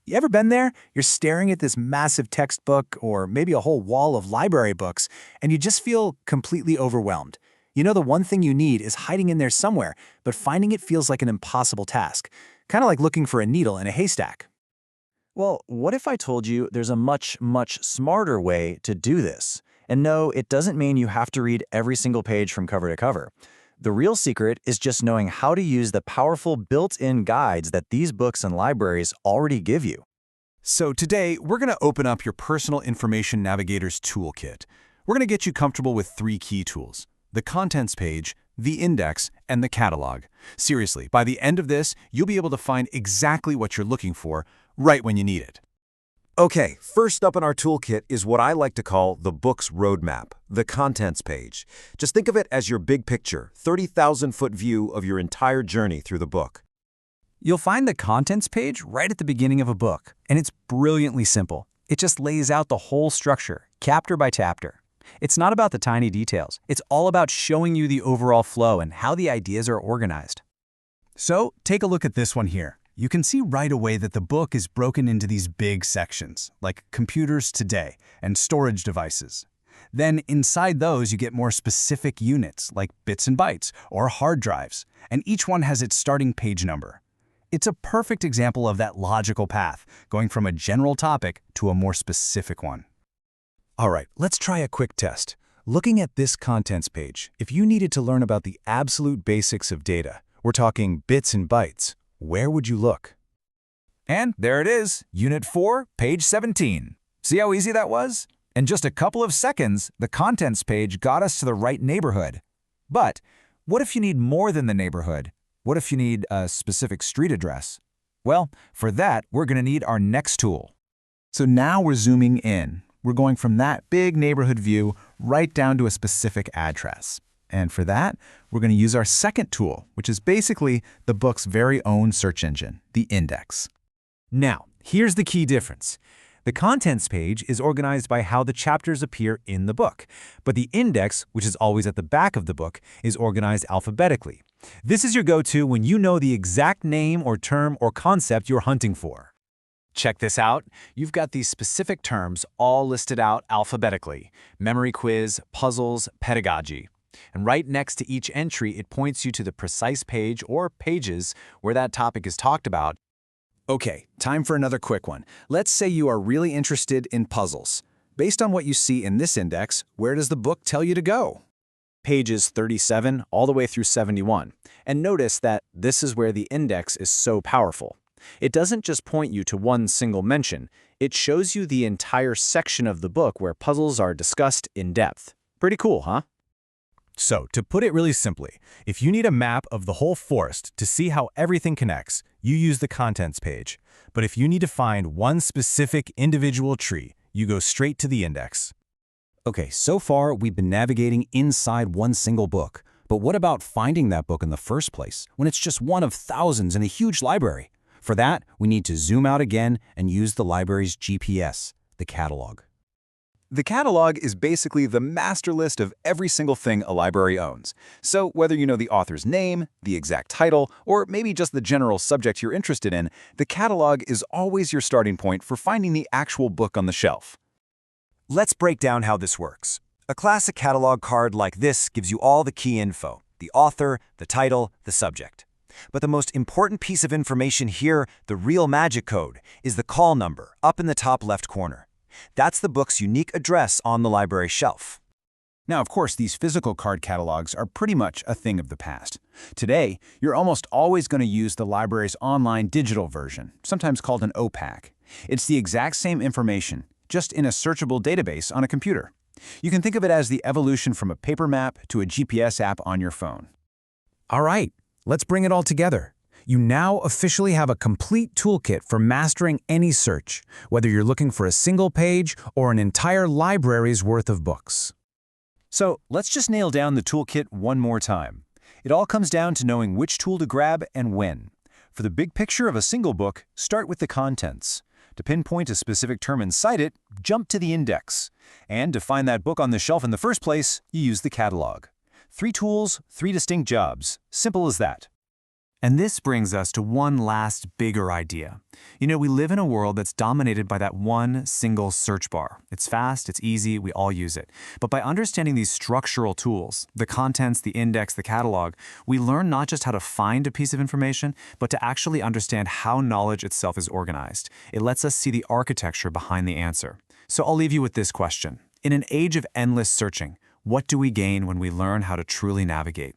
You ever been there? You're staring at this massive textbook or maybe a whole wall of library books, and you just feel completely overwhelmed. You know the one thing you need is hiding in there somewhere, but finding it feels like an impossible task. Kind of like looking for a needle in a haystack. Well, what if I told you there's a much, much smarter way to do this? And no, it doesn't mean you have to read every single page from cover to cover. The real secret is just knowing how to use the powerful built-in guides that these books and libraries already give you. So today, we're going to open up your Personal Information Navigator's Toolkit. We're going to get you comfortable with 3 key tools: the contents page, the index, and the catalog. Seriously, by the end of this, you'll be able to find exactly what you're looking for right when you need it. Okay, first up in our toolkit is what I like to call the book's roadmap, the contents page. Just think of it as your big picture, 30,000-foot view of your entire journey through the book. You'll find the contents page right at the beginning of a book, and it's brilliantly simple. It just lays out the whole structure, chapter by chapter. It's not about the tiny details. It's all about showing you the overall flow and how the ideas are organized. So, take a look at this one here. You can see right away that the book is broken into these big sections, like computers today and storage devices. Then inside those, you get more specific units, like bits and bytes or hard drives, and each one has its starting page number. It's a perfect example of that logical path, going from a general topic to a more specific one. All right, let's try a quick test. Looking at this contents page, if you needed to learn about the absolute basics of data, we're talking bits and bytes, where would you look? And there it is, Unit 4, page 17. See how easy that was? In just a couple of seconds, the contents page got us to the right neighborhood. But what if you need more than the neighborhood? What if you need a specific street address? Well, for that, we're going to need our next tool. So now we're zooming in. We're going from that big neighborhood view right down to a specific address. And for that, we're going to use our second tool, which is basically the book's very own search engine, the index. Now, here's the key difference. The contents page is organized by how the chapters appear in the book, but the index, which is always at the back of the book, is organized alphabetically. This is your go-to when you know the exact name or term or concept you're hunting for. Check this out. You've got these specific terms all listed out alphabetically: memory quiz, puzzles, pedagogy. And right next to each entry, it points you to the precise page or pages where that topic is talked about. Okay, time for another quick one. Let's say you are really interested in puzzles. Based on what you see in this index, where does the book tell you to go? Pages 37 all the way through 71. And notice that this is where the index is so powerful. It doesn't just point you to one single mention. It shows you the entire section of the book where puzzles are discussed in depth. Pretty cool, huh? So, to put it really simply, if you need a map of the whole forest to see how everything connects, you use the contents page. But if you need to find one specific individual tree, you go straight to the index. Okay, so far we've been navigating inside one single book. But what about finding that book in the first place, when it's just one of thousands in a huge library? For that, we need to zoom out again and use the library's GPS, the catalog. The catalog is basically the master list of every single thing a library owns. So whether you know the author's name, the exact title, or maybe just the general subject you're interested in, the catalog is always your starting point for finding the actual book on the shelf. Let's break down how this works. A classic catalog card like this gives you all the key info: the author, the title, the subject. But the most important piece of information here, the real magic code, is the call number up in the top left corner. That's the book's unique address on the library shelf. Now, of course, these physical card catalogs are pretty much a thing of the past. Today, you're almost always going to use the library's online digital version, sometimes called an OPAC. It's the exact same information, just in a searchable database on a computer. You can think of it as the evolution from a paper map to a GPS app on your phone. All right, let's bring it all together. You now officially have a complete toolkit for mastering any search, whether you're looking for a single page or an entire library's worth of books. So let's just nail down the toolkit one more time. It all comes down to knowing which tool to grab and when. For the big picture of a single book, start with the contents. To pinpoint a specific term and cite it, jump to the index. And to find that book on the shelf in the first place, you use the catalog. 3 tools, 3 distinct jobs. Simple as that. And this brings us to one last bigger idea. We live in a world that's dominated by that one single search bar. It's fast, it's easy, we all use it. But by understanding these structural tools, the contents, the index, the catalog, we learn not just how to find a piece of information, but to actually understand how knowledge itself is organized. It lets us see the architecture behind the answer. So I'll leave you with this question. In an age of endless searching, what do we gain when we learn how to truly navigate?